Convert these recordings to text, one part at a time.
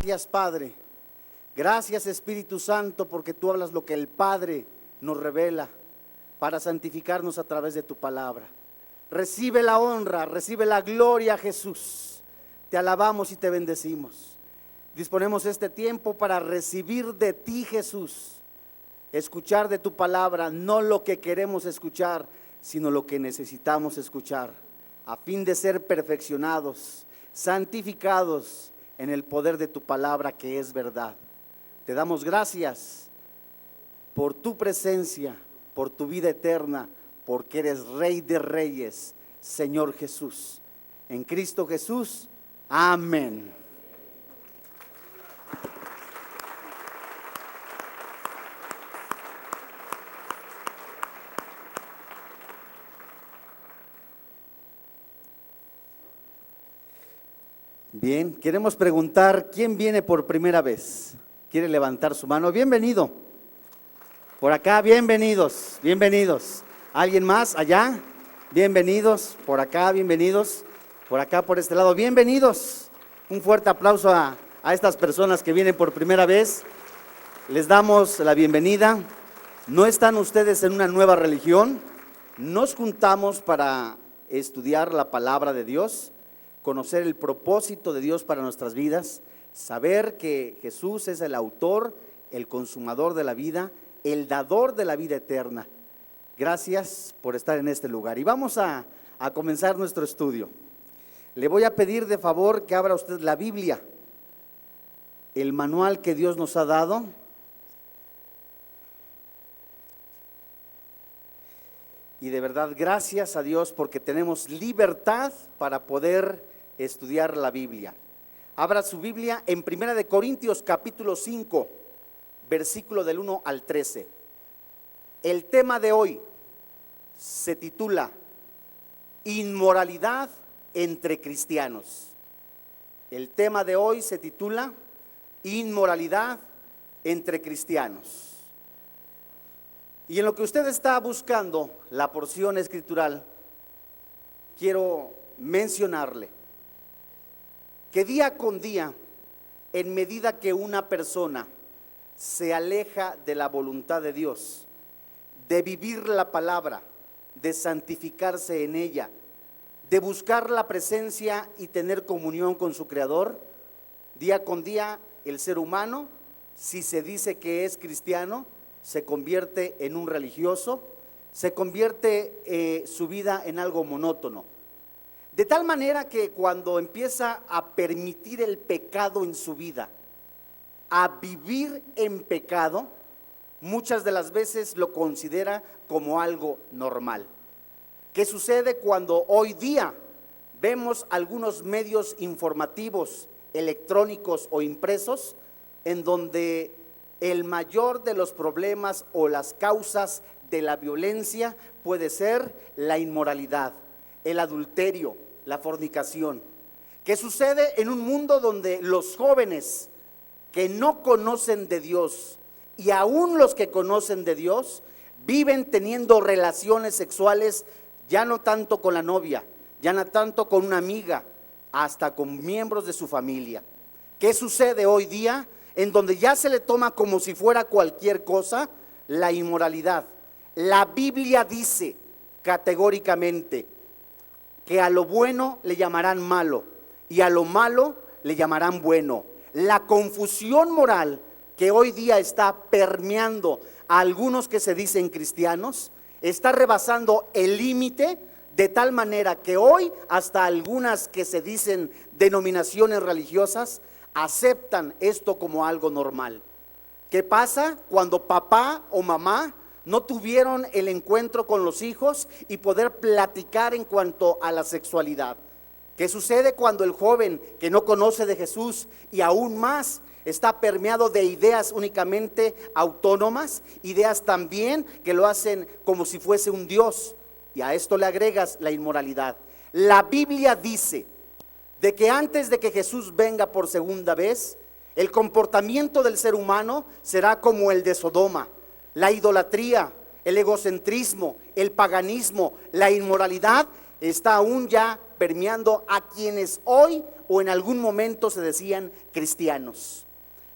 Gracias, Padre. Gracias, Espíritu Santo, porque tú hablas lo que el Padre nos revela para santificarnos a través de tu palabra. Recibe la honra, recibe la gloria, Jesús. Te alabamos y te bendecimos. Disponemos este tiempo para recibir de ti, Jesús, escuchar de tu palabra, no lo que queremos escuchar, sino lo que necesitamos escuchar, a fin de ser perfeccionados, santificados en el poder de tu palabra, que es verdad. Te damos gracias por tu presencia, por tu vida eterna, porque eres Rey de Reyes, Señor Jesús. En Cristo Jesús, amén. Bien, queremos preguntar, ¿quién viene por primera vez? ¿Quiere levantar su mano? Bienvenido. Por acá, bienvenidos, bienvenidos. ¿Alguien más allá? Bienvenidos. Por acá, bienvenidos. Por acá, por este lado, bienvenidos. Un fuerte aplauso a estas personas que vienen por primera vez. Les damos la bienvenida. No están ustedes en una nueva religión. Nos juntamos para estudiar la palabra de Dios, conocer el propósito de Dios para nuestras vidas, saber que Jesús es el autor, el consumador de la vida, el dador de la vida eterna. Gracias por estar en este lugar. Y vamos a comenzar nuestro estudio. Le voy a pedir de favor que abra usted la Biblia, el manual que Dios nos ha dado. Y de verdad, gracias a Dios porque tenemos libertad para poder estudiar la Biblia. Abra su Biblia en 1 de Corintios capítulo 5, versículo del 1 al 13. El tema de hoy se titula Inmoralidad entre cristianos. El tema de hoy se titula Inmoralidad entre cristianos. Y en lo que usted está buscando la porción escritural, quiero mencionarle que día con día, en medida que una persona se aleja de la voluntad de Dios, de vivir la palabra, de santificarse en ella, de buscar la presencia y tener comunión con su Creador, día con día el ser humano, si se dice que es cristiano, se convierte en un religioso, se convierte su vida en algo monótono. De tal manera que cuando empieza a permitir el pecado en su vida, a vivir en pecado, muchas de las veces lo considera como algo normal. ¿Qué sucede cuando hoy día vemos algunos medios informativos, electrónicos o impresos, en donde el mayor de los problemas o las causas de la violencia puede ser la inmoralidad, el adulterio, la fornicación? ¿Qué sucede en un mundo donde los jóvenes que no conocen de Dios y aún los que conocen de Dios viven teniendo relaciones sexuales, ya no tanto con la novia, ya no tanto con una amiga, hasta con miembros de su familia? ¿Qué sucede hoy día en donde ya se le toma como si fuera cualquier cosa la inmoralidad? La Biblia dice categóricamente que a lo bueno le llamarán malo y a lo malo le llamarán bueno. La confusión moral que hoy día está permeando a algunos que se dicen cristianos está rebasando el límite, de tal manera que hoy hasta algunas que se dicen denominaciones religiosas aceptan esto como algo normal. ¿Qué pasa cuando papá o mamá no tuvieron el encuentro con los hijos y poder platicar en cuanto a la sexualidad? ¿Qué sucede cuando el joven que no conoce de Jesús y aún más está permeado de ideas únicamente autónomas, ideas también que lo hacen como si fuese un Dios, y a esto le agregas la inmoralidad? La Biblia dice de que antes de que Jesús venga por segunda vez, el comportamiento del ser humano será como el de Sodoma. La idolatría, el egocentrismo, el paganismo, la inmoralidad está aún ya permeando a quienes hoy o en algún momento se decían cristianos.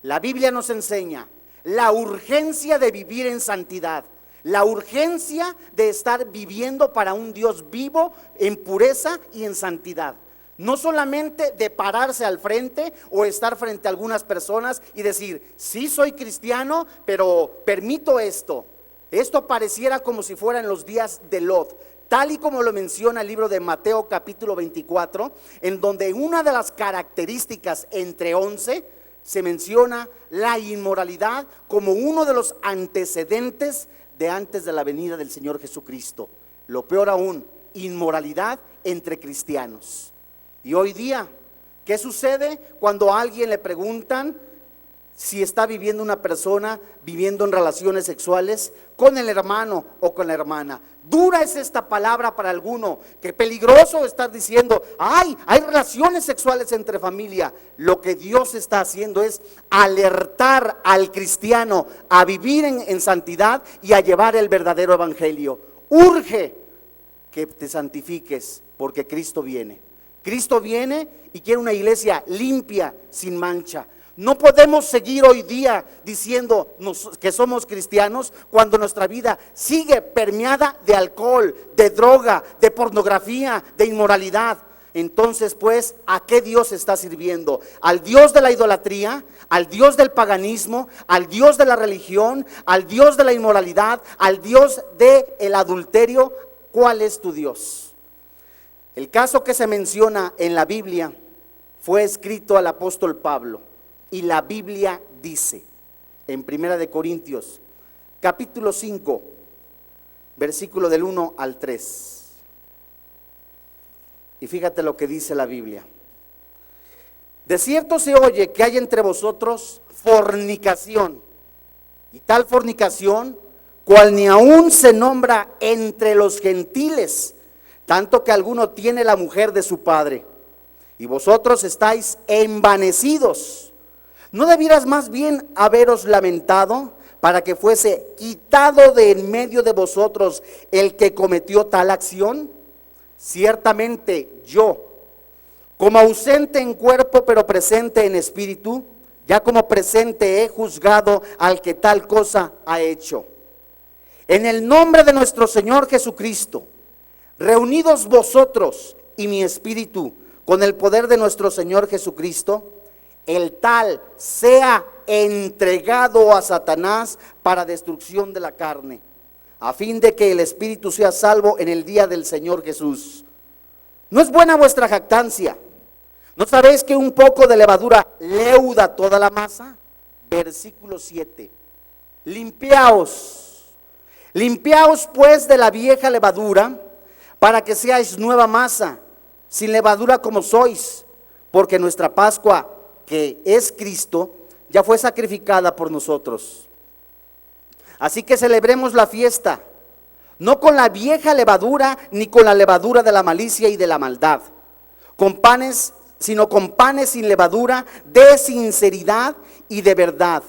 La Biblia nos enseña la urgencia de vivir en santidad, la urgencia de estar viviendo para un Dios vivo en pureza y en santidad. No solamente de pararse al frente o estar frente a algunas personas y decir, sí soy cristiano, pero permito esto. Esto pareciera como si fuera en los días de Lot, tal y como lo menciona el libro de Mateo capítulo 24, en donde una de las características entre 11 se menciona la inmoralidad como uno de los antecedentes de antes de la venida del Señor Jesucristo. Lo peor aún, inmoralidad entre cristianos. Y hoy día, ¿qué sucede cuando a alguien le preguntan si está viviendo una persona, viviendo en relaciones sexuales con el hermano o con la hermana? Dura es esta palabra para alguno, que peligroso estar diciendo, hay relaciones sexuales entre familia. Lo que Dios está haciendo es alertar al cristiano a vivir en santidad y a llevar el verdadero evangelio. Urge que te santifiques porque Cristo viene. Cristo viene y quiere una iglesia limpia, sin mancha. No podemos seguir hoy día diciendo que somos cristianos cuando nuestra vida sigue permeada de alcohol, de droga, de pornografía, de inmoralidad. Entonces, pues, ¿a qué Dios está sirviendo? ¿Al Dios de la idolatría? ¿Al Dios del paganismo? ¿Al Dios de la religión? ¿Al Dios de la inmoralidad? ¿Al Dios del adulterio? ¿Cuál es tu Dios? El caso que se menciona en la Biblia fue escrito al apóstol Pablo. Y la Biblia dice en 1 Corintios capítulo 5 versículo del 1 al 3. Y fíjate lo que dice la Biblia. De cierto se oye que hay entre vosotros fornicación, y tal fornicación cual ni aún se nombra entre los gentiles, tanto que alguno tiene la mujer de su padre, y vosotros estáis envanecidos. ¿No debieras más bien haberos lamentado para que fuese quitado de en medio de vosotros el que cometió tal acción? Ciertamente yo, como ausente en cuerpo pero presente en espíritu, ya como presente he juzgado al que tal cosa ha hecho. En el nombre de nuestro Señor Jesucristo, reunidos vosotros y mi espíritu con el poder de nuestro Señor Jesucristo, el tal sea entregado a Satanás para destrucción de la carne, a fin de que el espíritu sea salvo en el día del Señor Jesús. ¿No es buena vuestra jactancia? ¿No sabéis que un poco de levadura leuda toda la masa? Versículo 7. Limpiaos pues de la vieja levadura, para que seáis nueva masa, sin levadura como sois, porque nuestra Pascua, que es Cristo, ya fue sacrificada por nosotros. Así que celebremos la fiesta, no con la vieja levadura, ni con la levadura de la malicia y de la maldad, sino con panes sin levadura, de sinceridad y de verdad.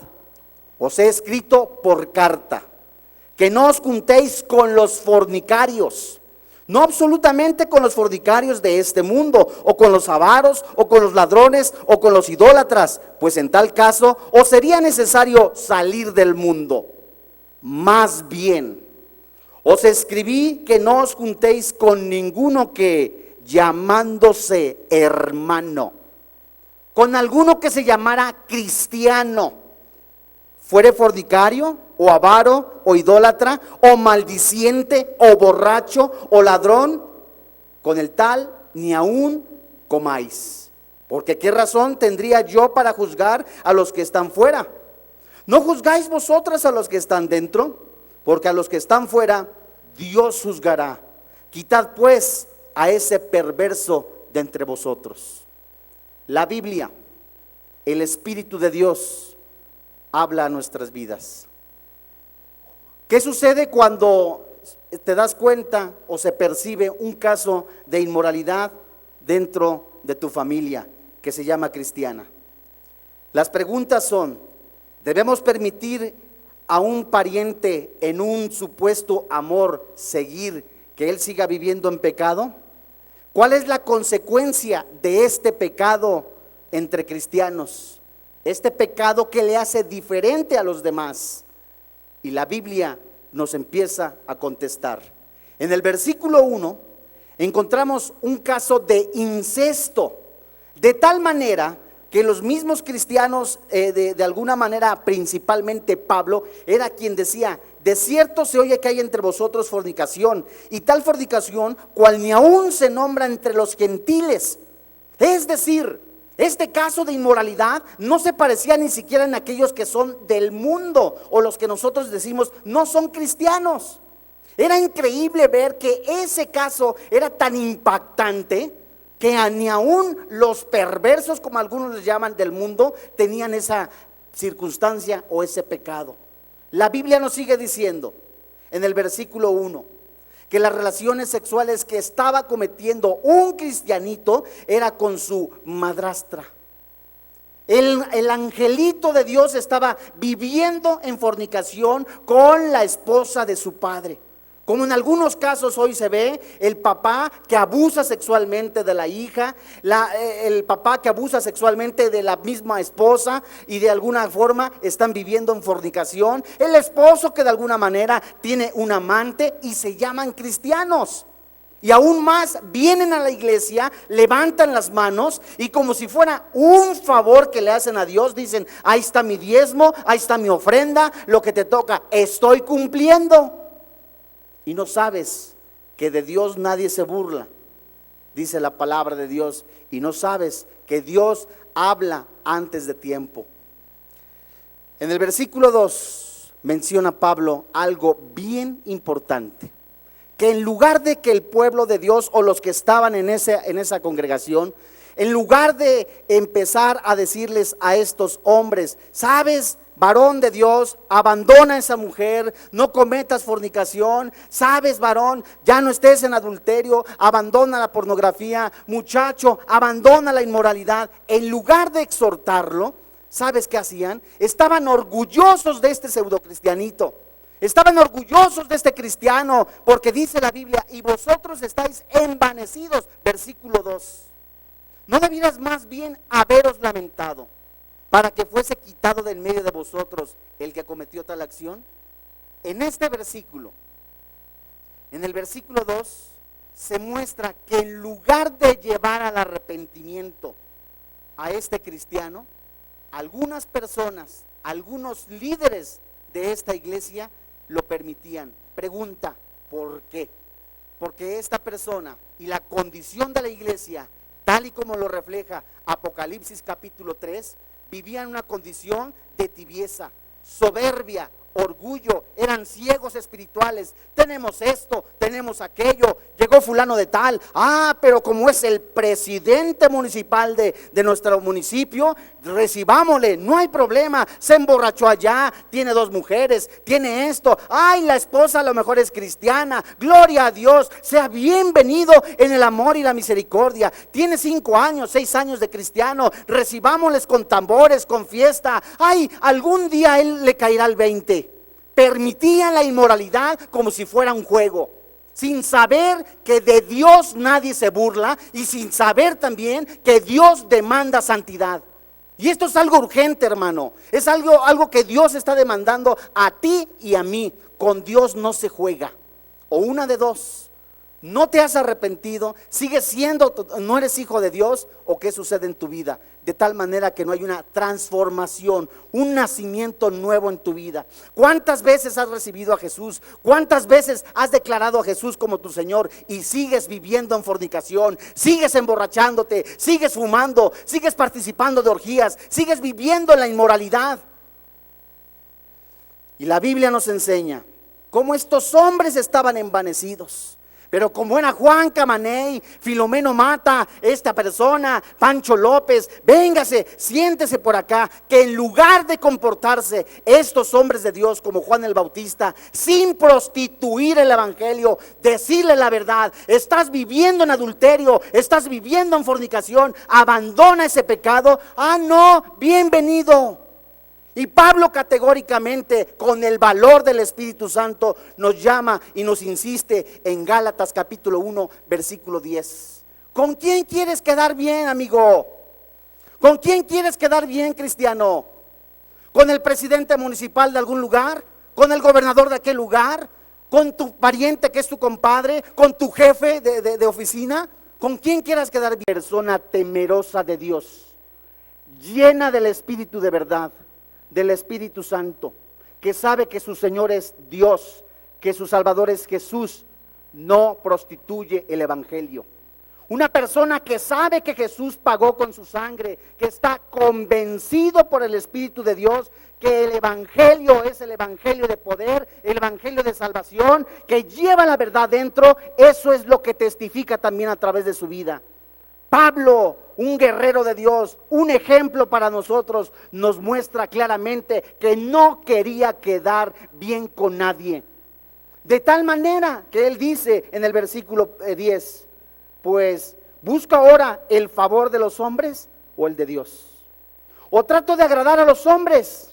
Os he escrito por carta, que no os juntéis con los fornicarios. No absolutamente con los fornicarios de este mundo, o con los avaros, o con los ladrones, o con los idólatras, pues en tal caso os sería necesario salir del mundo. Más bien, os escribí que no os juntéis con ninguno que, llamándose hermano, con alguno que se llamara cristiano, fuere fornicario, o avaro, o idólatra, o maldiciente, o borracho, o ladrón, con el tal ni aún comáis. Porque ¿qué razón tendría yo para juzgar a los que están fuera? ¿No juzgáis vosotras a los que están dentro? Porque a los que están fuera Dios juzgará. Quitad pues a ese perverso de entre vosotros. La Biblia, el Espíritu de Dios, habla a nuestras vidas. ¿Qué sucede cuando te das cuenta o se percibe un caso de inmoralidad dentro de tu familia que se llama cristiana? Las preguntas son: ¿debemos permitir a un pariente en un supuesto amor seguir que él siga viviendo en pecado? ¿Cuál es la consecuencia de este pecado entre cristianos? Este pecado que le hace diferente a los demás. Y la Biblia nos empieza a contestar. En el versículo 1 encontramos un caso de incesto, de tal manera que los mismos cristianos, de alguna manera, principalmente Pablo, era quien decía: de cierto se oye que hay entre vosotros fornicación, y tal fornicación cual ni aún se nombra entre los gentiles. Es decir, este caso de inmoralidad no se parecía ni siquiera en aquellos que son del mundo, o los que nosotros decimos no son cristianos. Era increíble ver que ese caso era tan impactante que ni aún los perversos, como algunos les llaman, del mundo, tenían esa circunstancia o ese pecado. La Biblia nos sigue diciendo en el versículo 1 que las relaciones sexuales que estaba cometiendo un cristianito era con su madrastra. El angelito de Dios estaba viviendo en fornicación con la esposa de su padre. Como en algunos casos hoy se ve, el papá que abusa sexualmente de la hija, el papá que abusa sexualmente de la misma esposa, y de alguna forma están viviendo en fornicación. El esposo que de alguna manera tiene un amante y se llaman cristianos. Y aún más, vienen a la iglesia, levantan las manos y como si fuera un favor que le hacen a Dios, dicen: ahí está mi diezmo, ahí está mi ofrenda, lo que te toca, estoy cumpliendo. Y no sabes que de Dios nadie se burla, dice la palabra de Dios, y no sabes que Dios habla antes de tiempo. En el versículo 2 menciona Pablo algo bien importante, que en lugar de que el pueblo de Dios o los que estaban en esa congregación, en lugar de empezar a decirles a estos hombres: sabes, varón de Dios, abandona a esa mujer, no cometas fornicación. Sabes, varón, ya no estés en adulterio, abandona la pornografía. Muchacho, abandona la inmoralidad. En lugar de exhortarlo, ¿sabes qué hacían? Estaban orgullosos de este pseudocristianito. Estaban orgullosos de este cristiano, porque dice la Biblia: y vosotros estáis envanecidos. Versículo 2. ¿No debieras más bien haberos lamentado para que fuese quitado del medio de vosotros el que cometió tal acción? En este versículo, en el versículo 2, se muestra que en lugar de llevar al arrepentimiento a este cristiano, algunas personas, algunos líderes de esta iglesia lo permitían. Pregunta: ¿por qué? Porque esta persona y la condición de la iglesia, tal y como lo refleja Apocalipsis capítulo 3, vivían una condición de tibieza, soberbia, orgullo. Eran ciegos espirituales. Tenemos esto, tenemos aquello. Llegó fulano de tal. Pero como es el presidente municipal de nuestro municipio, recibámosle, no hay problema. Se emborrachó allá, tiene 2 mujeres, tiene esto. La esposa a lo mejor es cristiana. Gloria a Dios, sea bienvenido en el amor y la misericordia. Tiene 5 años, 6 años de cristiano. Recibámosles con tambores, con fiesta. Algún día él le caerá el 20. Permitían la inmoralidad como si fuera un juego, sin saber que de Dios nadie se burla, y sin saber también que Dios demanda santidad. Y esto es algo urgente, hermano. Es algo que Dios está demandando a ti y a mí. Con Dios no se juega. O una de dos: no te has arrepentido, sigues siendo, no eres hijo de Dios, o qué sucede en tu vida, de tal manera que no hay una transformación, un nacimiento nuevo en tu vida. ¿Cuántas veces has recibido a Jesús? ¿Cuántas veces has declarado a Jesús como tu Señor y sigues viviendo en fornicación, sigues emborrachándote, sigues fumando, sigues participando de orgías, sigues viviendo en la inmoralidad? Y la Biblia nos enseña cómo estos hombres estaban envanecidos. Pero como era Juan Camaney, Filomeno Mata, esta persona, Pancho López, véngase, siéntese por acá, que en lugar de comportarse estos hombres de Dios como Juan el Bautista, sin prostituir el evangelio, decirle la verdad: estás viviendo en adulterio, estás viviendo en fornicación, abandona ese pecado. No, bienvenido. Y Pablo categóricamente, con el valor del Espíritu Santo, nos llama y nos insiste en Gálatas capítulo 1 versículo 10: ¿Con quién quieres quedar bien, amigo? ¿Con quién quieres quedar bien, cristiano? ¿Con el presidente municipal de algún lugar? ¿Con el gobernador de aquel lugar? ¿Con tu pariente que es tu compadre? ¿Con tu jefe de oficina? ¿Con quién quieras quedar bien? Persona temerosa de Dios, llena del Espíritu de verdad, del Espíritu Santo, que sabe que su Señor es Dios, que su Salvador es Jesús, no prostituye el Evangelio. Una persona que sabe que Jesús pagó con su sangre, que está convencido por el Espíritu de Dios, que el Evangelio es el Evangelio de poder, el Evangelio de salvación, que lleva la verdad dentro, eso es lo que testifica también a través de su vida. Pablo, un guerrero de Dios, un ejemplo para nosotros, nos muestra claramente que no quería quedar bien con nadie. De tal manera que él dice en el versículo 10, pues, ¿busco ahora el favor de los hombres o el de Dios? ¿O trato de agradar a los hombres?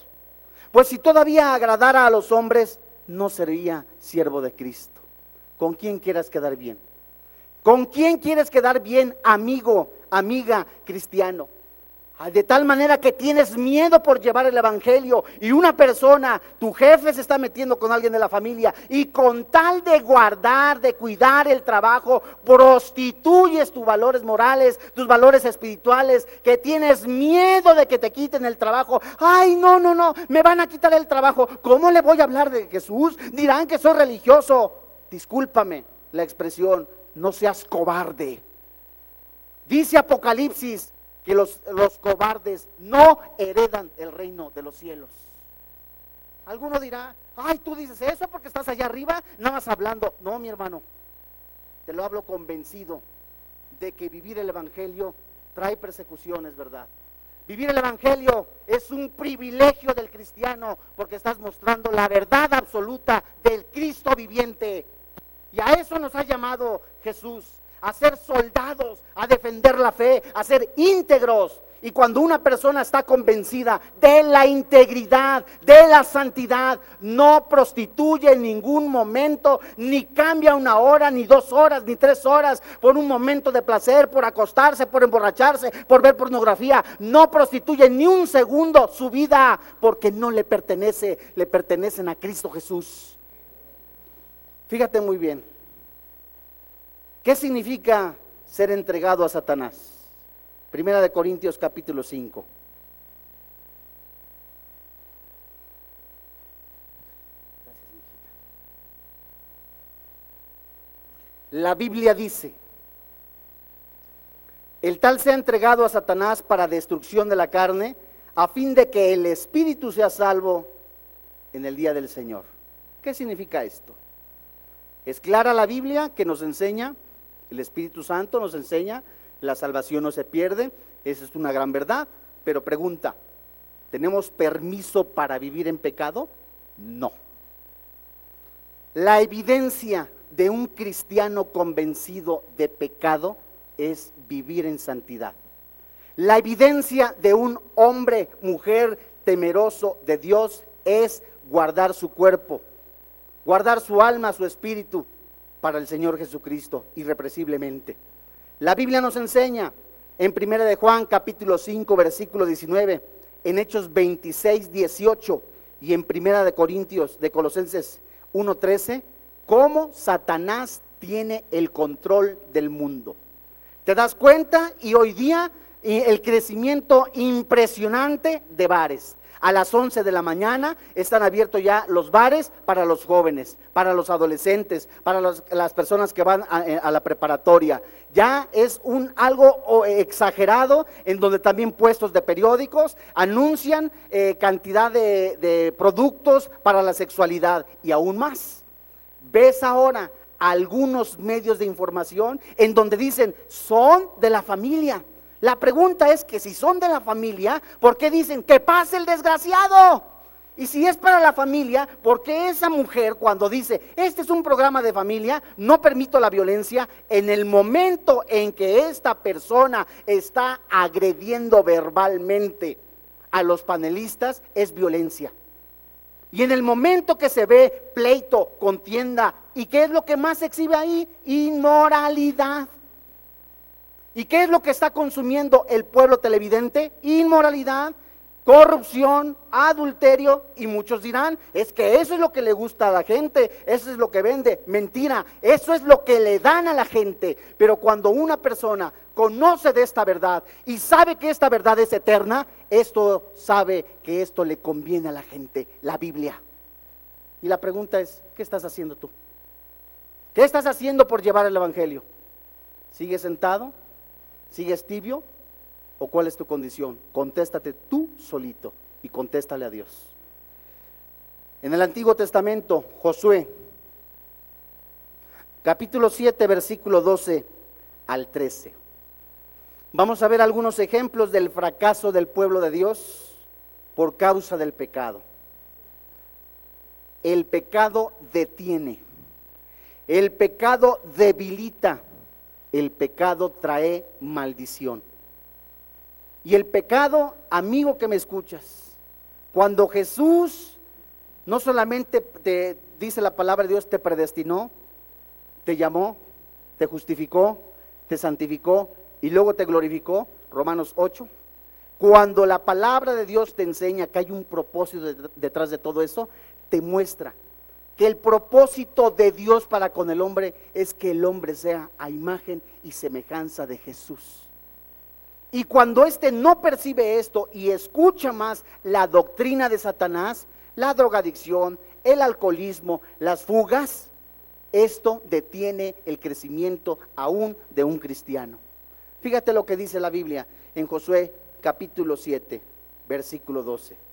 Pues si todavía agradara a los hombres, no sería siervo de Cristo. ¿Con quién quieras quedar bien? ¿Con quién quieres quedar bien, amigo, amiga, cristiano? De tal manera que tienes miedo por llevar el Evangelio y una persona, tu jefe se está metiendo con alguien de la familia y con tal de guardar, de cuidar el trabajo, prostituyes tus valores morales, tus valores espirituales, que tienes miedo de que te quiten el trabajo. Ay, no, me van a quitar el trabajo. ¿Cómo le voy a hablar de Jesús? Dirán que soy religioso. Discúlpame la expresión, no seas cobarde. Dice Apocalipsis que los cobardes no heredan el reino de los cielos. Alguno dirá, ay, tú dices eso porque estás allá arriba, nada más hablando. No, mi hermano, te lo hablo convencido de que vivir el Evangelio trae persecuciones, ¿verdad? Vivir el Evangelio es un privilegio del cristiano porque estás mostrando la verdad absoluta del Cristo viviente. Y a eso nos ha llamado Jesús, a ser soldados, a defender la fe, a ser íntegros. Y cuando una persona está convencida de la integridad, de la santidad, no prostituye en ningún momento, ni cambia una hora, ni 2 horas, ni 3 horas por un momento de placer, por acostarse, por emborracharse, por ver pornografía. No prostituye ni un segundo su vida porque no le pertenece, le pertenecen a Cristo Jesús. Fíjate muy bien. ¿Qué significa ser entregado a Satanás? Primera de Corintios capítulo 5. La Biblia dice, el tal sea entregado a Satanás para destrucción de la carne, a fin de que el espíritu sea salvo en el día del Señor. ¿Qué significa esto? Es clara la Biblia que nos enseña, el Espíritu Santo nos enseña, la salvación no se pierde, esa es una gran verdad, pero pregunta, ¿tenemos permiso para vivir en pecado? No. La evidencia de un cristiano convencido de pecado es vivir en santidad. La evidencia de un hombre, mujer temeroso de Dios es guardar su cuerpo, guardar su alma, su espíritu para el Señor Jesucristo irrepresiblemente. La Biblia nos enseña en 1 de Juan capítulo 5 versículo 19, en Hechos 26, 18 y en 1 de Corintios, de Colosenses 1:13, cómo Satanás tiene el control del mundo. ¿Te das cuenta? Y hoy día el crecimiento impresionante de bares. A las 11 de la mañana están abiertos ya los bares para los jóvenes, para los adolescentes, para las personas que van a la preparatoria. Ya es algo exagerado, en donde también puestos de periódicos anuncian cantidad de productos para la sexualidad y aún más. Ves ahora algunos medios de información en donde dicen son de la familia. La pregunta es que si son de la familia, ¿por qué dicen que pase el desgraciado? Y si es para la familia, ¿por qué esa mujer cuando dice, este es un programa de familia, no permito la violencia? En el momento en que esta persona está agrediendo verbalmente a los panelistas, es violencia. Y en el momento que se ve pleito, contienda, ¿y qué es lo que más se exhibe ahí? Inmoralidad. ¿Y qué es lo que está consumiendo el pueblo televidente? Inmoralidad, corrupción, adulterio, y muchos dirán, es que eso es lo que le gusta a la gente, eso es lo que vende. Mentira, eso es lo que le dan a la gente. Pero cuando una persona conoce de esta verdad y sabe que esta verdad es eterna, esto sabe que esto le conviene a la gente, la Biblia. Y la pregunta es, ¿qué estás haciendo tú? ¿Qué estás haciendo por llevar el evangelio? ¿Sigues sentado? ¿Sigues tibio? ¿O cuál es tu condición? Contéstate tú solito y contéstale a Dios. En el Antiguo Testamento, Josué, capítulo 7, versículo 12 al 13. Vamos a ver algunos ejemplos del fracaso del pueblo de Dios por causa del pecado. El pecado detiene, el pecado debilita, el pecado trae maldición. Y el pecado, amigo que me escuchas, cuando Jesús no solamente te dice la palabra de Dios, te predestinó, te llamó, te justificó, te santificó y luego te glorificó, Romanos 8. Cuando la palabra de Dios te enseña que hay un propósito detrás de todo eso, te muestra que el propósito de Dios para con el hombre es que el hombre sea a imagen y semejanza de Jesús. Y cuando éste no percibe esto y escucha más la doctrina de Satanás, la drogadicción, el alcoholismo, las fugas, esto detiene el crecimiento aún de un cristiano. Fíjate lo que dice la Biblia en Josué capítulo 7, versículo 12.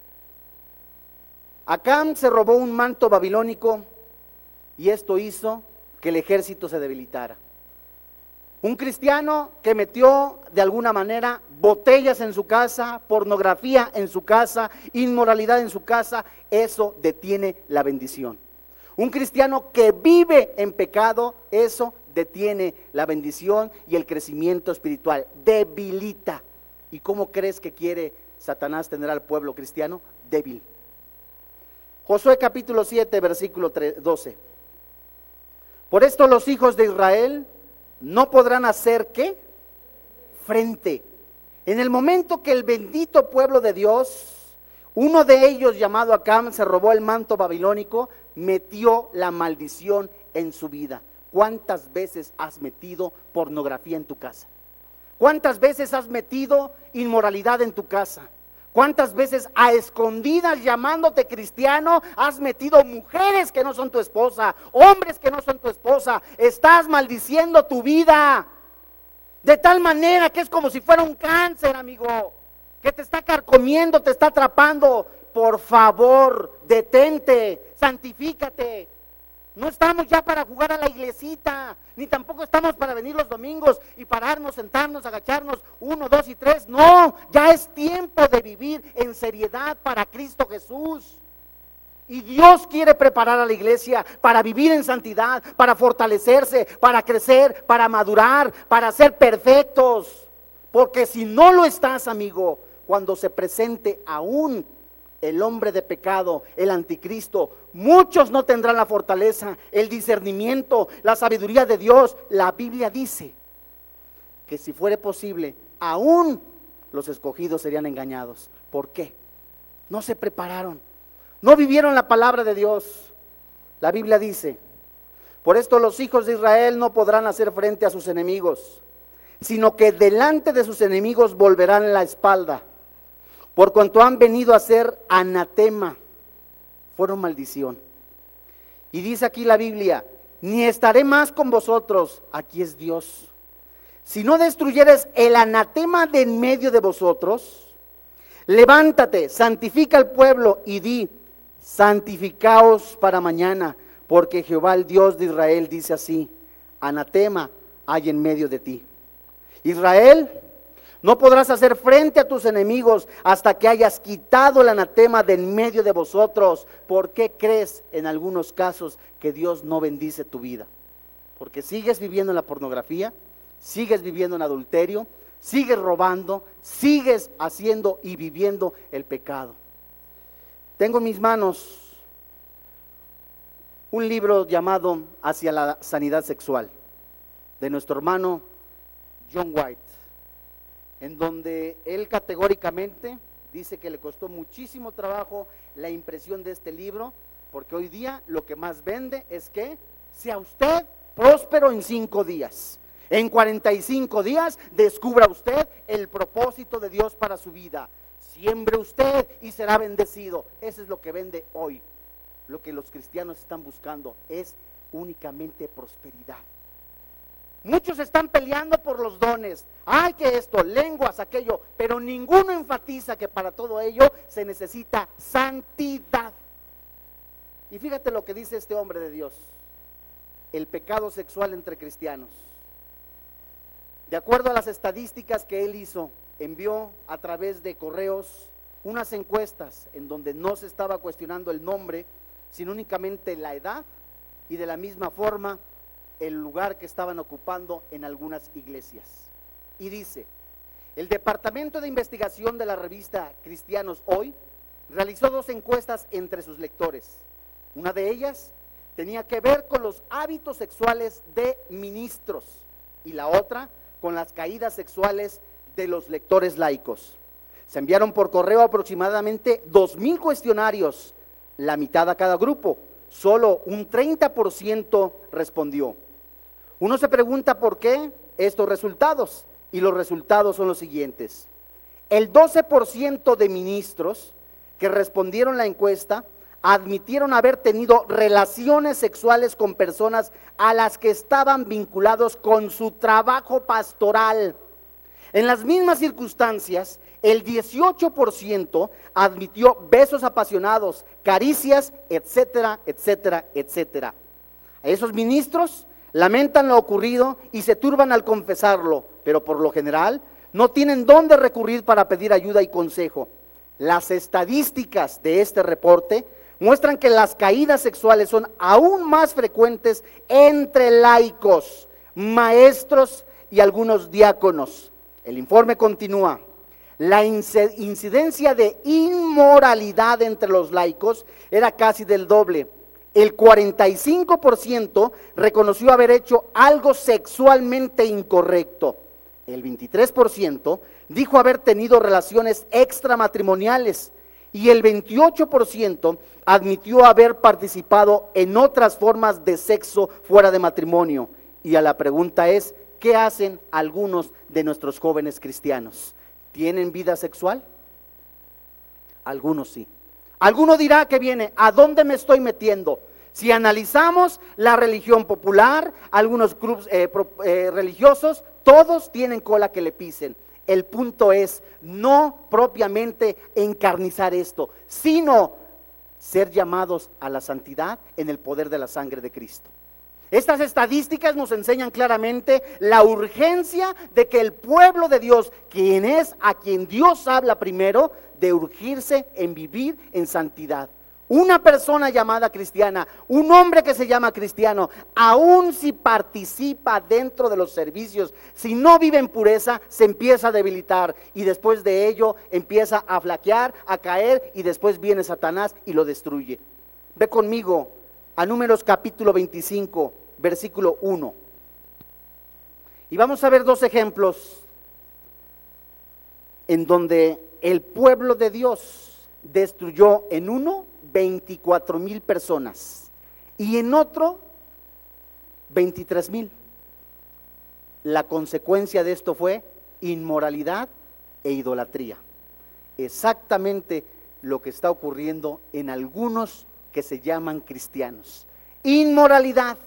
Acán se robó un manto babilónico y esto hizo que el ejército se debilitara. Un cristiano que metió de alguna manera botellas en su casa, pornografía en su casa, inmoralidad en su casa, eso detiene la bendición. Un cristiano que vive en pecado, eso detiene la bendición y el crecimiento espiritual, debilita. ¿Y cómo crees que quiere Satanás tener al pueblo cristiano? Débil. Josué capítulo 7, versículo 12. Por esto los hijos de Israel no podrán hacer ¿qué? Frente. En el momento que el bendito pueblo de Dios, uno de ellos llamado Acán, se robó el manto babilónico, metió la maldición en su vida. ¿Cuántas veces has metido pornografía en tu casa? ¿Cuántas veces has metido inmoralidad en tu casa? ¿Cuántas veces a escondidas llamándote cristiano has metido mujeres que no son tu esposa, hombres que no son tu esposa? Estás maldiciendo tu vida de tal manera que es como si fuera un cáncer, amigo, que te está carcomiendo, te está atrapando. Por favor, detente, santifícate. No estamos ya para jugar a la iglesita, ni tampoco estamos para venir los domingos y pararnos, sentarnos, agacharnos, 1, 2 y 3. No, ya es tiempo de vivir en seriedad para Cristo Jesús. Y Dios quiere preparar a la iglesia para vivir en santidad, para fortalecerse, para crecer, para madurar, para ser perfectos. Porque si no lo estás, amigo, cuando se presente aún el hombre de pecado, el anticristo, muchos no tendrán la fortaleza, el discernimiento, la sabiduría de Dios. La Biblia dice que si fuere posible, aún los escogidos serían engañados. ¿Por qué? No se prepararon, no vivieron la palabra de Dios. La Biblia dice: por esto los hijos de Israel no podrán hacer frente a sus enemigos, sino que delante de sus enemigos volverán la espalda. Por cuanto han venido a ser anatema, fueron maldición. Y dice aquí la Biblia: ni estaré más con vosotros, aquí es Dios. Si no destruyeres el anatema de en medio de vosotros, levántate, santifica al pueblo y di: santificaos para mañana, porque Jehová el Dios de Israel dice así: anatema hay en medio de ti. Israel, no podrás hacer frente a tus enemigos hasta que hayas quitado el anatema de en medio de vosotros. ¿Por qué crees en algunos casos que Dios no bendice tu vida? Porque sigues viviendo en la pornografía, sigues viviendo en adulterio, sigues robando, sigues haciendo y viviendo el pecado. Tengo en mis manos un libro llamado Hacia la Sanidad Sexual, de nuestro hermano John White. en donde él categóricamente dice que le costó muchísimo trabajo la impresión de este libro, porque hoy día lo que más vende es que sea usted próspero en 5 días. En 45 días descubra usted el propósito de Dios para su vida. Siembre usted y será bendecido. Eso es lo que vende hoy. Lo que los cristianos están buscando es únicamente prosperidad. Muchos están peleando por los dones. Ay, que esto, lenguas, aquello, pero ninguno enfatiza que para todo ello se necesita santidad. Y fíjate lo que dice este hombre de Dios: el pecado sexual entre cristianos. De acuerdo a las estadísticas que él hizo, envió a través de correos unas encuestas en donde no se estaba cuestionando el nombre, sino únicamente la edad y de la misma forma el lugar que estaban ocupando en algunas iglesias. Y dice: el Departamento de Investigación de la revista Cristianos Hoy realizó 2 encuestas entre sus lectores. Una de ellas tenía que ver con los hábitos sexuales de ministros y la otra con las caídas sexuales de los lectores laicos. Se enviaron por correo aproximadamente 2,000 cuestionarios, la mitad a cada grupo. Solo un 30% respondió. Uno se pregunta por qué estos resultados, y los resultados son los siguientes: el 12% de ministros que respondieron la encuesta admitieron haber tenido relaciones sexuales con personas a las que estaban vinculados con su trabajo pastoral. En las mismas circunstancias, el 18% admitió besos apasionados, caricias, etcétera, etcétera, etcétera. A esos ministros lamentan lo ocurrido y se turban al confesarlo, pero por lo general no tienen dónde recurrir para pedir ayuda y consejo. Las estadísticas de este reporte muestran que las caídas sexuales son aún más frecuentes entre laicos, maestros y algunos diáconos. El informe continúa: la incidencia de inmoralidad entre los laicos era casi del doble. El 45% reconoció haber hecho algo sexualmente incorrecto. El 23% dijo haber tenido relaciones extramatrimoniales y el 28% admitió haber participado en otras formas de sexo fuera de matrimonio. Y a la pregunta es: ¿qué hacen algunos de nuestros jóvenes cristianos? ¿Tienen vida sexual? Algunos sí. Alguno dirá que viene: ¿a dónde me estoy metiendo? Si analizamos la religión popular, algunos grupos religiosos, todos tienen cola que le pisen. El punto es no propiamente encarnizar esto, sino ser llamados a la santidad en el poder de la sangre de Cristo. Estas estadísticas nos enseñan claramente la urgencia de que el pueblo de Dios, quien es a quien Dios habla primero, de urgirse en vivir en santidad. Una persona llamada cristiana, un hombre que se llama cristiano, aun si participa dentro de los servicios, si no vive en pureza, se empieza a debilitar y después de ello empieza a flaquear, a caer, y después viene Satanás y lo destruye. Ve conmigo a Números capítulo 25, versículo 1. Y vamos a ver 2 ejemplos en donde el pueblo de Dios destruyó en uno 24,000 personas y en otro 23,000. La consecuencia de esto fue inmoralidad e idolatría. Exactamente lo que está ocurriendo en algunos que se llaman cristianos. Inmoralidad,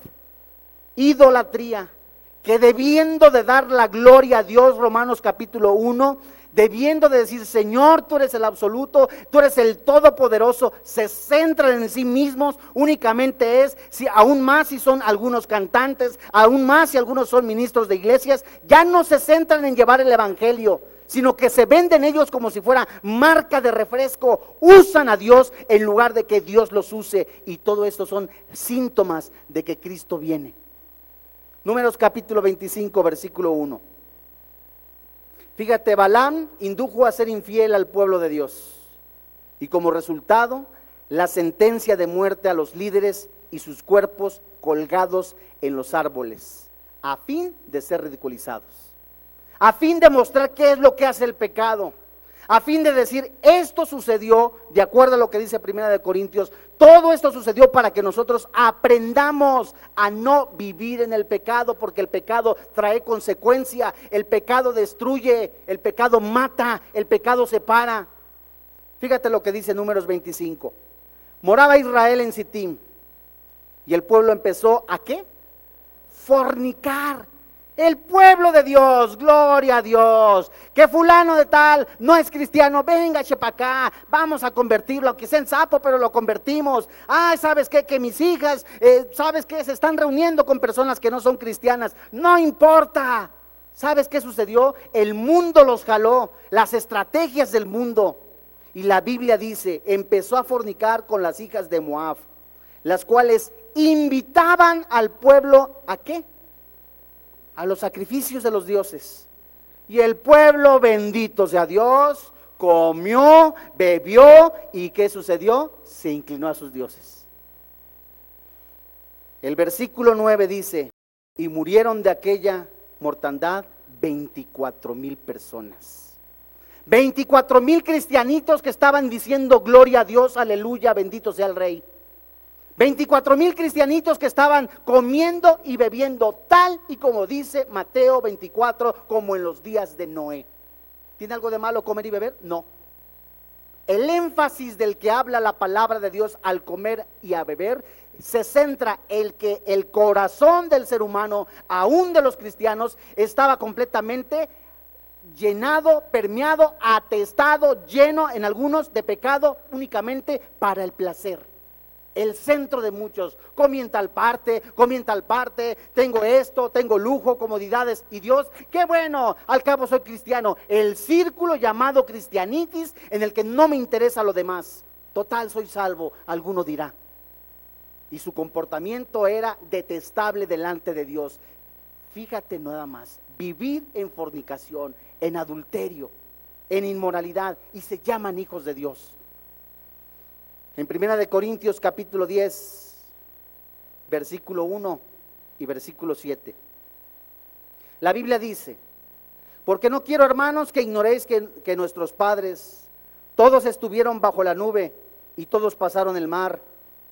idolatría, que debiendo de dar la gloria a Dios, Romanos capítulo 1, debiendo de decir: Señor, tú eres el absoluto, tú eres el todopoderoso, se centran en sí mismos, únicamente aún más si son algunos cantantes, aún más si algunos son ministros de iglesias, ya no se centran en llevar el evangelio, sino que se venden ellos como si fuera marca de refresco, usan a Dios en lugar de que Dios los use, y todo esto son síntomas de que Cristo viene. Números capítulo 25, versículo 1. Fíjate, Balaam indujo a ser infiel al pueblo de Dios, y como resultado, la sentencia de muerte a los líderes y sus cuerpos colgados en los árboles, a fin de ser ridiculizados. a fin de mostrar qué es lo que hace el pecado, a fin de decir, esto sucedió, de acuerdo a lo que dice Primera de Corintios, todo esto sucedió para que nosotros aprendamos a no vivir en el pecado, porque el pecado trae consecuencia, el pecado destruye, el pecado mata, el pecado separa. Fíjate lo que dice Números 25. Moraba Israel en Sittim, y el pueblo empezó ¿a qué? Fornicar. El pueblo de Dios, gloria a Dios, que fulano de tal no es cristiano, venga para acá, vamos a convertirlo, aunque sea en sapo, pero lo convertimos. Ay, ¿sabes qué? Que mis hijas, ¿sabes qué? Se están reuniendo con personas que no son cristianas, no importa. ¿Sabes qué sucedió? El mundo los jaló, las estrategias del mundo. Y la Biblia dice, empezó a fornicar con las hijas de Moab, las cuales invitaban al pueblo ¿a qué? A los sacrificios de los dioses. Y el pueblo, bendito sea Dios, comió, bebió, ¿y qué sucedió? Se inclinó a sus dioses. El versículo 9 dice, y murieron de aquella mortandad 24,000 personas. 24,000 cristianitos que estaban diciendo gloria a Dios, aleluya, bendito sea el Rey. 24,000 cristianitos que estaban comiendo y bebiendo tal y como dice Mateo 24, como en los días de Noé. ¿Tiene algo de malo comer y beber? No. El énfasis del que habla la palabra de Dios al comer y a beber se centra en que el corazón del ser humano, aún de los cristianos, estaba completamente llenado, permeado, atestado, lleno en algunos de pecado únicamente para el placer. El centro de muchos, comí en tal parte, tengo esto, tengo lujo, comodidades, y Dios, qué bueno, al cabo soy cristiano. El círculo llamado cristianitis, en el que no me interesa lo demás, total soy salvo, alguno dirá. Y su comportamiento era detestable delante de Dios. Fíjate nada más, vivir en fornicación, en adulterio, en inmoralidad, y se llaman hijos de Dios. En Primera de Corintios capítulo 10, versículo 1 y versículo 7. La Biblia dice, porque no quiero, hermanos, que ignoréis que nuestros padres, todos estuvieron bajo la nube, y todos pasaron el mar,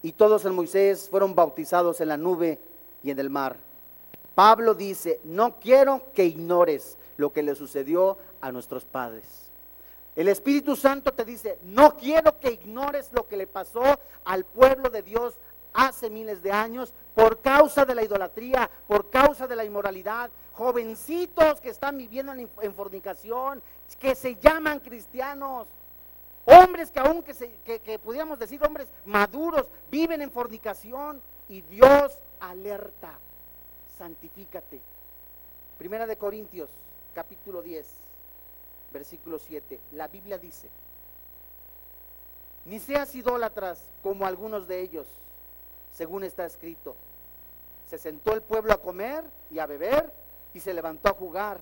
y todos en Moisés fueron bautizados en la nube y en el mar. Pablo dice, no quiero que ignores lo que le sucedió a nuestros padres. El Espíritu Santo te dice, no quiero que ignores lo que le pasó al pueblo de Dios hace miles de años por causa de la idolatría, por causa de la inmoralidad. Jovencitos que están viviendo en fornicación, que se llaman cristianos. Hombres que aún que pudiéramos decir hombres maduros, viven en fornicación, y Dios alerta, santifícate. Primera de Corintios capítulo 10. Versículo 7, la Biblia dice, ni seas idólatras como algunos de ellos, según está escrito, se sentó el pueblo a comer y a beber y se levantó a jugar.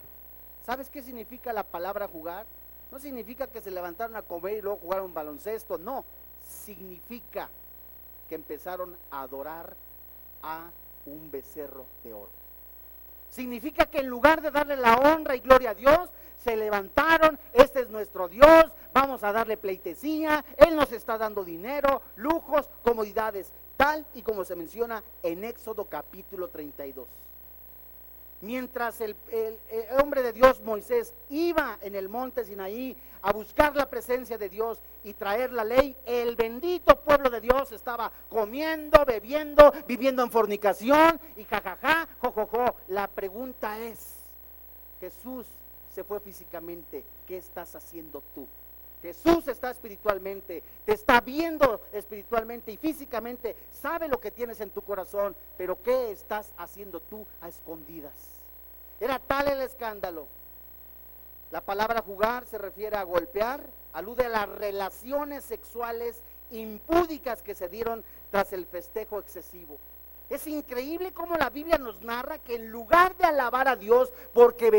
¿Sabes qué significa la palabra jugar? No significa que se levantaron a comer y luego jugaron baloncesto, no, significa que empezaron a adorar a un becerro de oro. Significa que en lugar de darle la honra y gloria a Dios, se levantaron, este es nuestro Dios, vamos a darle pleitesía, Él nos está dando dinero, lujos, comodidades, tal y como se menciona en Éxodo capítulo 32. Mientras el hombre de Dios, Moisés, iba en el monte Sinaí a buscar la presencia de Dios y traer la ley, el bendito pueblo de Dios estaba comiendo, bebiendo, viviendo en fornicación y jajaja, jojojo. La pregunta es, Jesús se fue físicamente, ¿qué estás haciendo tú? Jesús está espiritualmente, te está viendo espiritualmente y físicamente, sabe lo que tienes en tu corazón, pero ¿qué estás haciendo tú a escondidas? Era tal el escándalo. La palabra jugar se refiere a golpear, alude a las relaciones sexuales impúdicas que se dieron tras el festejo excesivo. Es increíble cómo la Biblia nos narra que en lugar de alabar a Dios porque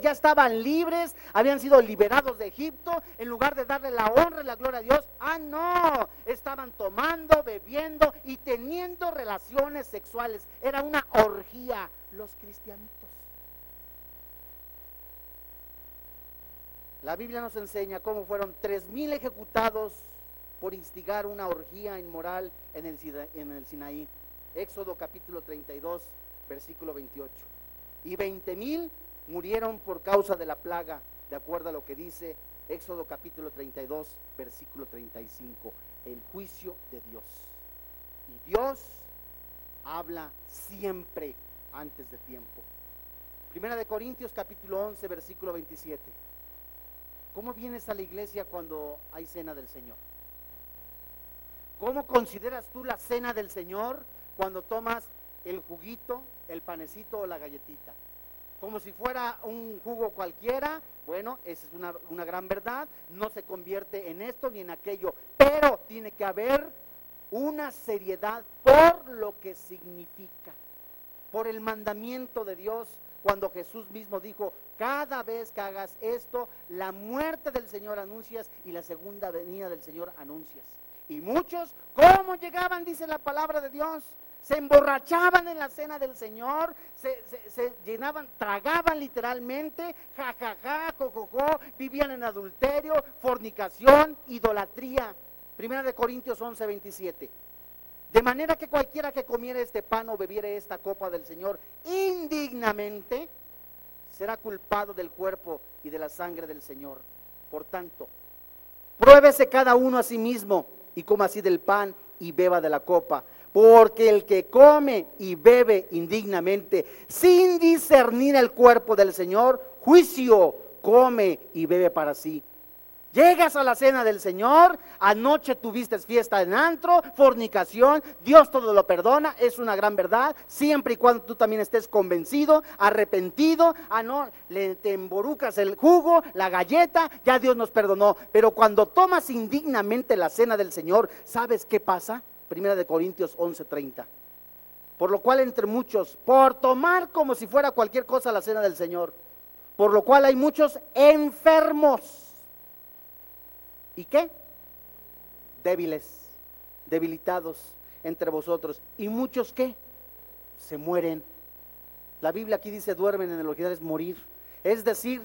ya estaban libres, habían sido liberados de Egipto, en lugar de darle la honra y la gloria a Dios, no, estaban tomando, bebiendo y teniendo relaciones sexuales. Era una orgía, los cristianitos. La Biblia nos enseña cómo fueron 3,000 ejecutados por instigar una orgía inmoral en el Sinaí. Éxodo capítulo 32, versículo 28. Y 20,000 murieron por causa de la plaga, de acuerdo a lo que dice Éxodo capítulo 32, versículo 35. El juicio de Dios. Y Dios habla siempre antes de tiempo. Primera de Corintios capítulo 11, versículo 27. ¿Cómo vienes a la iglesia cuando hay cena del Señor? ¿Cómo consideras tú la cena del Señor cuando tomas el juguito, el panecito o la galletita? Como si fuera un jugo cualquiera. Bueno, esa es una gran verdad. No se convierte en esto ni en aquello, pero tiene que haber una seriedad por lo que significa, por el mandamiento de Dios. Cuando Jesús mismo dijo: cada vez que hagas esto, la muerte del Señor anuncias y la segunda venida del Señor anuncias. Y muchos, ¿cómo llegaban? Dice la palabra de Dios. Se emborrachaban en la cena del Señor, se llenaban, tragaban literalmente, jajaja, jojojo, vivían en adulterio, fornicación, idolatría. Primera de Corintios 11, 27. De manera que cualquiera que comiere este pan o bebiere esta copa del Señor indignamente, será culpado del cuerpo y de la sangre del Señor. Por tanto, pruébese cada uno a sí mismo y coma así del pan y beba de la copa. Porque el que come y bebe indignamente, sin discernir el cuerpo del Señor, juicio come y bebe para sí. Llegas a la cena del Señor, anoche tuviste fiesta en antro, fornicación, Dios todo lo perdona, es una gran verdad, siempre y cuando tú también estés convencido, arrepentido, te emborucas el jugo, la galleta, ya Dios nos perdonó. Pero cuando tomas indignamente la cena del Señor, ¿sabes qué pasa? Primera de Corintios 11:30. Por lo cual entre muchos, por tomar como si fuera cualquier cosa la cena del Señor, por lo cual hay muchos enfermos. ¿Y qué? Débiles, debilitados entre vosotros. ¿Y muchos qué? Se mueren. La Biblia aquí dice duermen, en el original es morir. Es decir,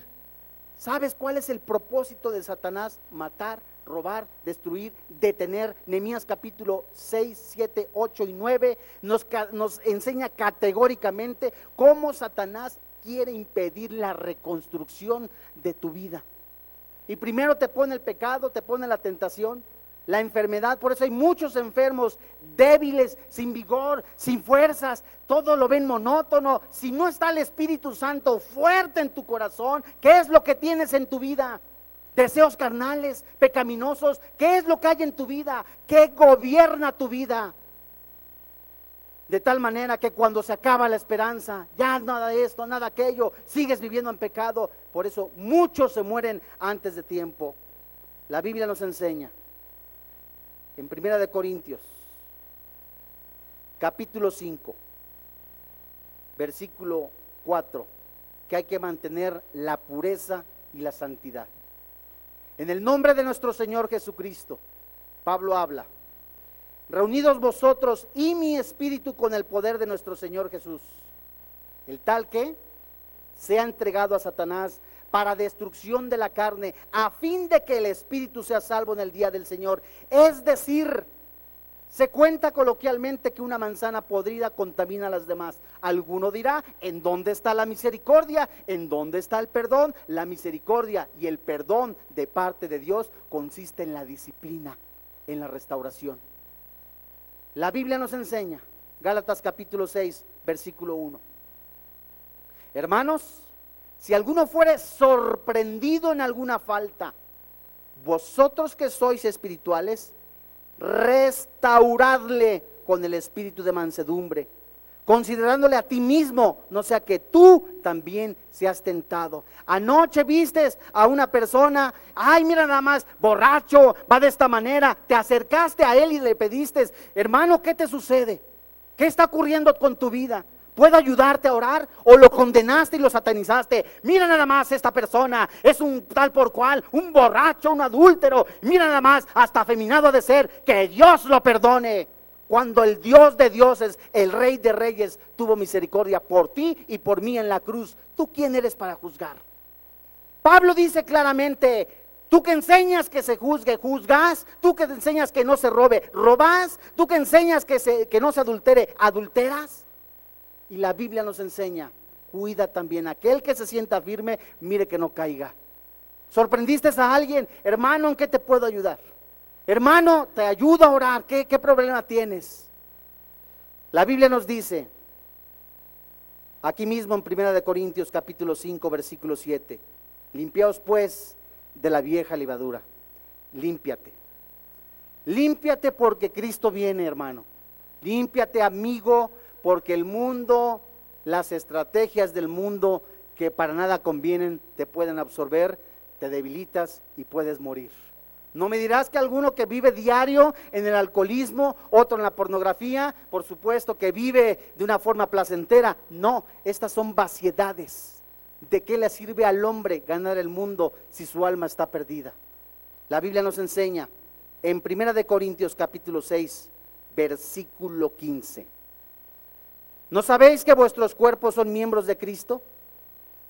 ¿sabes cuál es el propósito de Satanás? Matar, robar, destruir, detener. Nehemías capítulo 6, 7, 8 y 9 nos enseña categóricamente cómo Satanás quiere impedir la reconstrucción de tu vida. Y primero te pone el pecado, te pone la tentación, la enfermedad. Por eso hay muchos enfermos, débiles, sin vigor, sin fuerzas, todo lo ven monótono. Si no está el Espíritu Santo fuerte en tu corazón, ¿qué es lo que tienes en tu vida? Deseos carnales, pecaminosos. ¿Qué es lo que hay en tu vida? ¿Qué gobierna tu vida? De tal manera que cuando se acaba la esperanza, ya nada de esto, nada aquello, sigues viviendo en pecado. Por eso muchos se mueren antes de tiempo. La Biblia nos enseña en Primera de Corintios capítulo 5 versículo 4 que hay que mantener la pureza y la santidad. En el nombre de nuestro Señor Jesucristo, Pablo habla: reunidos vosotros y mi espíritu con el poder de nuestro Señor Jesús, el tal que sea entregado a Satanás para destrucción de la carne, a fin de que el espíritu sea salvo en el día del Señor. Es decir, se cuenta coloquialmente que una manzana podrida contamina a las demás. Alguno dirá: ¿en dónde está la misericordia? ¿En dónde está el perdón? La misericordia y el perdón de parte de Dios consiste en la disciplina, en la restauración. La Biblia nos enseña, Gálatas capítulo 6, versículo 1. Hermanos, si alguno fuere sorprendido en alguna falta, vosotros que sois espirituales, restauradle con el espíritu de mansedumbre, considerándole a ti mismo, no sea que tú también seas tentado. Anoche vistes a una persona, ay, mira nada más, borracho, va de esta manera, te acercaste a él y le pediste: hermano, ¿qué te sucede? ¿Qué está ocurriendo con tu vida? ¿Puedo ayudarte a orar? ¿O lo condenaste y lo satanizaste? Mira nada más, esta persona es un tal por cual, un borracho, un adúltero, mira nada más, hasta afeminado de ser, que Dios lo perdone. Cuando el Dios de dioses, el Rey de reyes, tuvo misericordia por ti y por mí en la cruz, ¿tú quién eres para juzgar? Pablo dice claramente: tú que enseñas que se juzgue, juzgas. Tú que enseñas que no se robe, robas. Tú que enseñas que no se adultere, adulteras. Y la Biblia nos enseña: cuida también aquel que se sienta firme, mire que no caiga. ¿Sorprendiste a alguien? Hermano, ¿en qué te puedo ayudar? Hermano, te ayudo a orar. ¿Qué problema tienes? La Biblia nos dice, aquí mismo en 1 Corintios capítulo 5 versículo 7, limpiaos pues de la vieja levadura. Límpiate. Límpiate porque Cristo viene, hermano. Límpiate, amigo, porque el mundo, las estrategias del mundo que para nada convienen, te pueden absorber, te debilitas y puedes morir. No me dirás que alguno que vive diario en el alcoholismo, otro en la pornografía, por supuesto que vive de una forma placentera. No, estas son vaciedades. ¿De qué le sirve al hombre ganar el mundo si su alma está perdida? La Biblia nos enseña en 1 Corintios capítulo 6, versículo 15. ¿No sabéis que vuestros cuerpos son miembros de Cristo?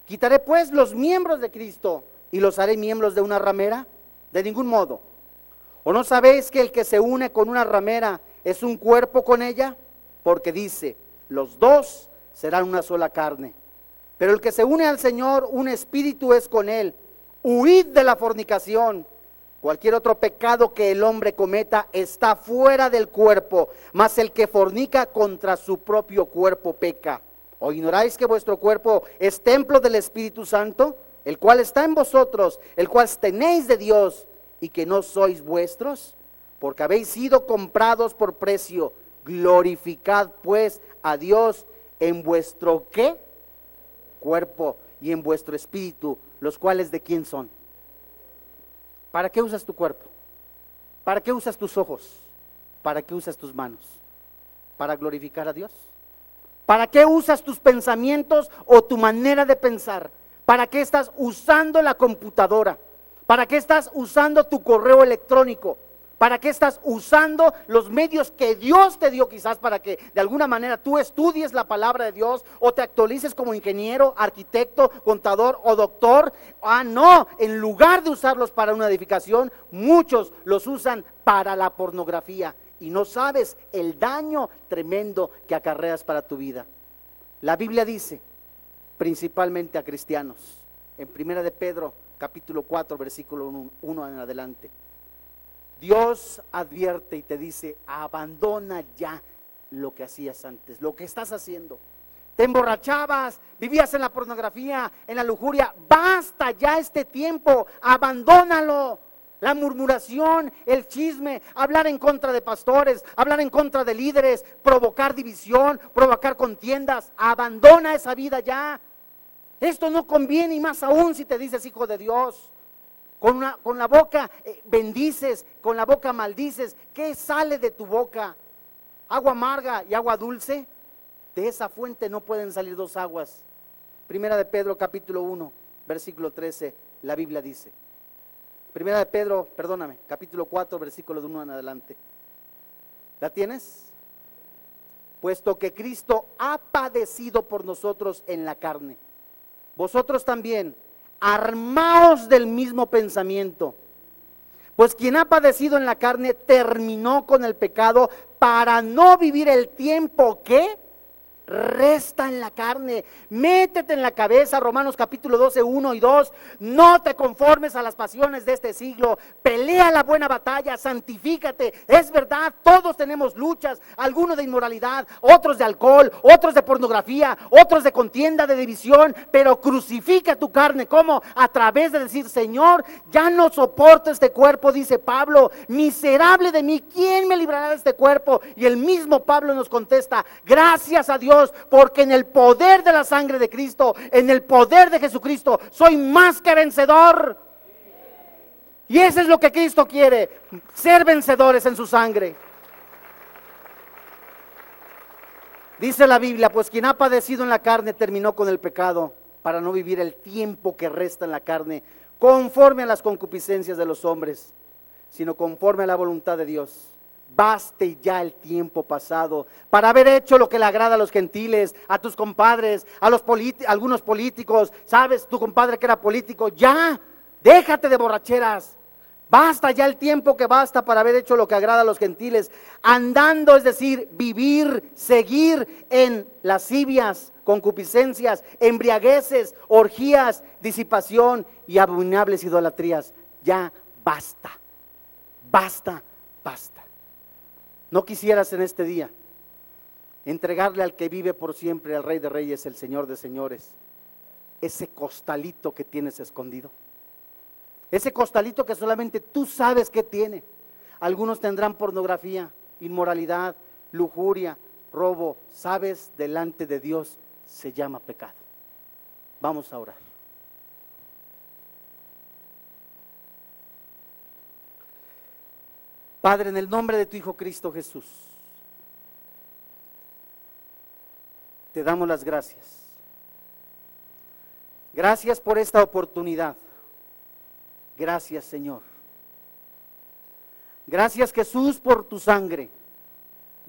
¿Quitaré pues los miembros de Cristo y los haré miembros de una ramera? De ningún modo. ¿O no sabéis que el que se une con una ramera es un cuerpo con ella? Porque dice, los dos serán una sola carne. Pero el que se une al Señor, un espíritu es con él. Huid de la fornicación. Cualquier otro pecado que el hombre cometa está fuera del cuerpo, mas el que fornica contra su propio cuerpo peca. ¿O ignoráis que vuestro cuerpo es templo del Espíritu Santo, el cual está en vosotros, el cual tenéis de Dios, y que no sois vuestros? Porque habéis sido comprados por precio. Glorificad pues a Dios en vuestro ¿qué? Cuerpo y en vuestro espíritu, los cuales ¿de quién son? ¿Para qué usas tu cuerpo? ¿Para qué usas tus ojos? ¿Para qué usas tus manos? ¿Para glorificar a Dios? ¿Para qué usas tus pensamientos o tu manera de pensar? ¿Para qué estás usando la computadora? ¿Para qué estás usando tu correo electrónico? ¿Para qué estás usando los medios que Dios te dio quizás para que de alguna manera tú estudies la palabra de Dios o te actualices como ingeniero, arquitecto, contador o doctor? Ah, no, en lugar de usarlos para una edificación, muchos los usan para la pornografía y no sabes el daño tremendo que acarreas para tu vida. La Biblia dice, principalmente a cristianos, en 1 de Pedro capítulo 4 versículo 1 en adelante, Dios advierte y te dice: abandona ya lo que hacías antes, lo que estás haciendo. Te emborrachabas, vivías en la pornografía, en la lujuria. Basta ya este tiempo, abandónalo. La murmuración, el chisme, hablar en contra de pastores, hablar en contra de líderes, provocar división, provocar contiendas. Abandona esa vida ya. Esto no conviene, y más aún si te dices hijo de Dios. Con la boca bendices, con la boca maldices. ¿Qué sale de tu boca? ¿Agua amarga y agua dulce? De esa fuente no pueden salir dos aguas. 1 de Pedro capítulo 1 versículo 13, la Biblia dice. 1 de Pedro, capítulo 4 versículo de 1 en adelante. ¿La tienes? Puesto que Cristo ha padecido por nosotros en la carne, vosotros también armaos del mismo pensamiento. Pues quien ha padecido en la carne terminó con el pecado para no vivir el tiempo que resta en la carne. Métete en la cabeza Romanos capítulo 12, 1 y 2. No te conformes a las pasiones de este siglo. Pelea la buena batalla, santifícate. Es verdad, todos tenemos luchas, algunos de inmoralidad, otros de alcohol, otros de pornografía, otros de contienda, de división. Pero crucifica tu carne. ¿Cómo? A través de decir: Señor, ya no soporto este cuerpo, dice Pablo. Miserable de mí, ¿quién me librará de este cuerpo? Y el mismo Pablo nos contesta: gracias a Dios, porque en el poder de la sangre de Cristo, en el poder de Jesucristo, soy más que vencedor. Y eso es lo que Cristo quiere, ser vencedores en su sangre. Dice la Biblia: pues quien ha padecido en la carne terminó con el pecado, para no vivir el tiempo que resta en la carne, conforme a las concupiscencias de los hombres, sino conforme a la voluntad de Dios. Baste ya el tiempo pasado para haber hecho lo que le agrada a los gentiles, a tus compadres, a algunos políticos. Sabes, tu compadre que era político, ya, déjate de borracheras. Basta ya el tiempo que basta para haber hecho lo que agrada a los gentiles, andando, es decir, vivir, seguir en lascivias, concupiscencias, embriagueces, orgías, disipación y abominables idolatrías. Ya basta, basta, basta. ¿No quisieras en este día entregarle al que vive por siempre, al Rey de Reyes, el Señor de Señores, ese costalito que tienes escondido? Ese costalito que solamente tú sabes que tiene. Algunos tendrán pornografía, inmoralidad, lujuria, robo. Sabes, delante de Dios se llama pecado. Vamos a orar. Padre, en el nombre de tu Hijo Cristo Jesús, te damos las gracias. Gracias por esta oportunidad. Gracias, Señor. Gracias, Jesús, por tu sangre.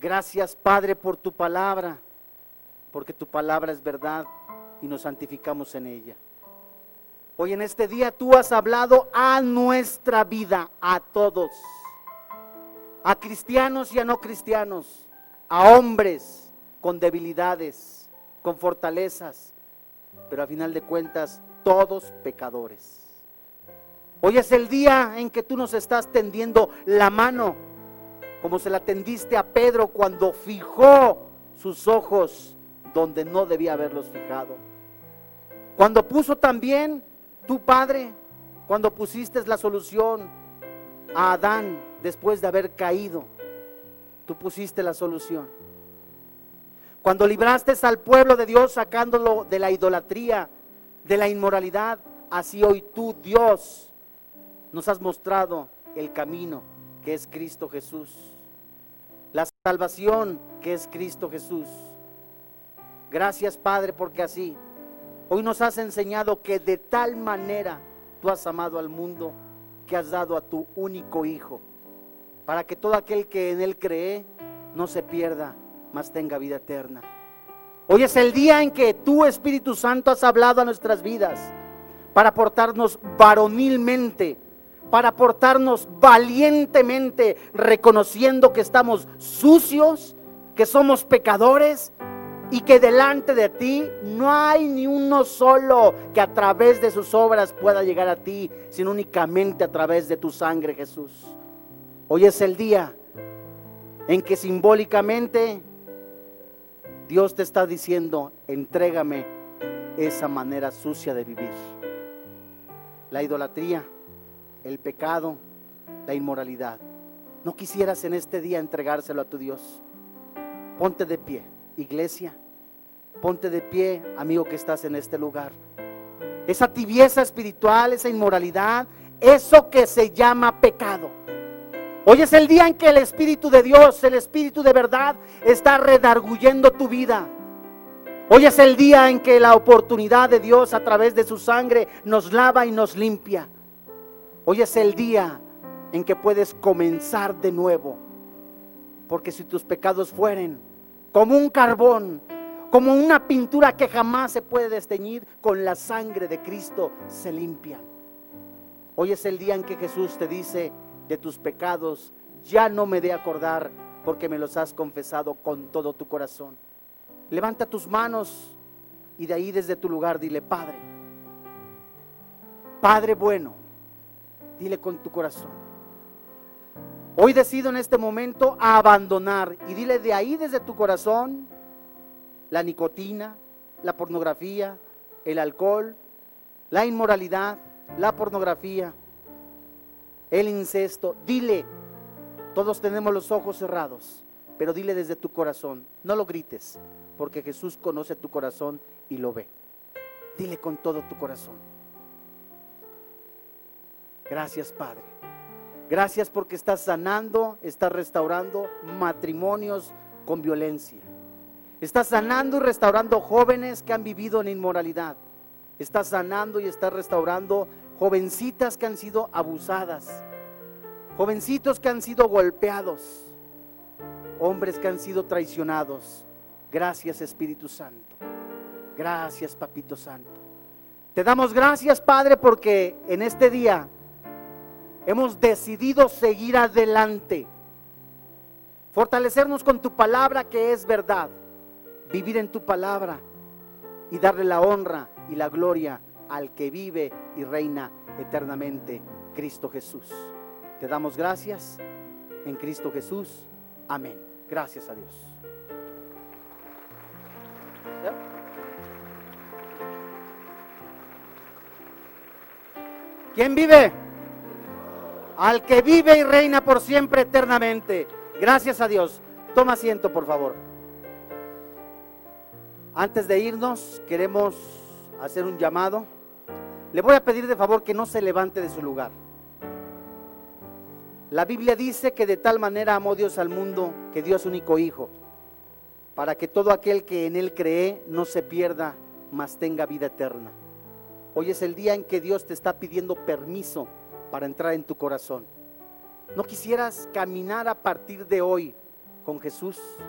Gracias, Padre, por tu palabra, porque tu palabra es verdad y nos santificamos en ella. Hoy en este día tú has hablado a nuestra vida, a todos, a cristianos y a no cristianos, a hombres con debilidades, con fortalezas, pero a final de cuentas todos pecadores. Hoy es el día en que tú nos estás tendiendo la mano, como se la tendiste a Pedro cuando fijó sus ojos donde no debía haberlos fijado. Cuando puso también tu Padre, cuando pusiste la solución a Adán después de haber caído, tú pusiste la solución. Cuando libraste al pueblo de Dios sacándolo de la idolatría, de la inmoralidad, así hoy tú, Dios, nos has mostrado el camino que es Cristo Jesús, la salvación que es Cristo Jesús. Gracias, Padre, porque así hoy nos has enseñado que de tal manera tú has amado al mundo que has dado a tu único Hijo, para que todo aquel que en Él cree no se pierda, mas tenga vida eterna. Hoy es el día en que tú, Espíritu Santo, has hablado a nuestras vidas para portarnos varonilmente, para portarnos valientemente, reconociendo que estamos sucios, que somos pecadores y que delante de ti no hay ni uno solo que a través de sus obras pueda llegar a ti, sino únicamente a través de tu sangre, Jesús. Hoy es el día en que simbólicamente Dios te está diciendo: entrégame esa manera sucia de vivir, la idolatría, el pecado, la inmoralidad. ¿No quisieras en este día entregárselo a tu Dios? Ponte de pie, iglesia. Ponte de pie, amigo que estás en este lugar. Esa tibieza espiritual, esa inmoralidad, eso que se llama pecado. Hoy es el día en que el Espíritu de Dios, el Espíritu de verdad, está redarguyendo tu vida. Hoy es el día en que la oportunidad de Dios a través de su sangre nos lava y nos limpia. Hoy es el día en que puedes comenzar de nuevo, porque si tus pecados fueren como un carbón, como una pintura que jamás se puede desteñir, con la sangre de Cristo se limpian. Hoy es el día en que Jesús te dice: de tus pecados ya no me de acordar, porque me los has confesado con todo tu corazón. Levanta tus manos y de ahí desde tu lugar dile: Padre, Padre bueno, dile con tu corazón: hoy decido en este momento abandonar, y dile de ahí desde tu corazón, la nicotina, la pornografía, el alcohol, la inmoralidad, la pornografía, el incesto. Dile, todos tenemos los ojos cerrados, pero dile desde tu corazón, no lo grites, porque Jesús conoce tu corazón y lo ve. Dile con todo tu corazón: gracias, Padre. Gracias porque estás sanando, estás restaurando matrimonios con violencia. Estás sanando y restaurando jóvenes que han vivido en inmoralidad. Estás sanando y estás restaurando jovencitas que han sido abusadas, jovencitos que han sido golpeados. hombres que han sido traicionados. Gracias, Espíritu Santo. Gracias, Papito Santo. Te damos gracias, Padre, porque en este día hemos decidido seguir adelante, fortalecernos con tu palabra que es verdad, vivir en tu palabra y darle la honra y la gloria al que vive y reina eternamente, Cristo Jesús. Te damos gracias en Cristo Jesús. Amén. Gracias a Dios. ¿Quién vive? Al que vive y reina por siempre eternamente. Gracias a Dios. Toma asiento, por favor. Antes de irnos, queremos hacer un llamado. Le voy a pedir de favor que no se levante de su lugar. La Biblia dice que de tal manera amó Dios al mundo que dio a su único Hijo, para que todo aquel que en Él cree no se pierda, mas tenga vida eterna. Hoy es el día en que Dios te está pidiendo permiso para entrar en tu corazón. ¿No quisieras caminar a partir de hoy con Jesús?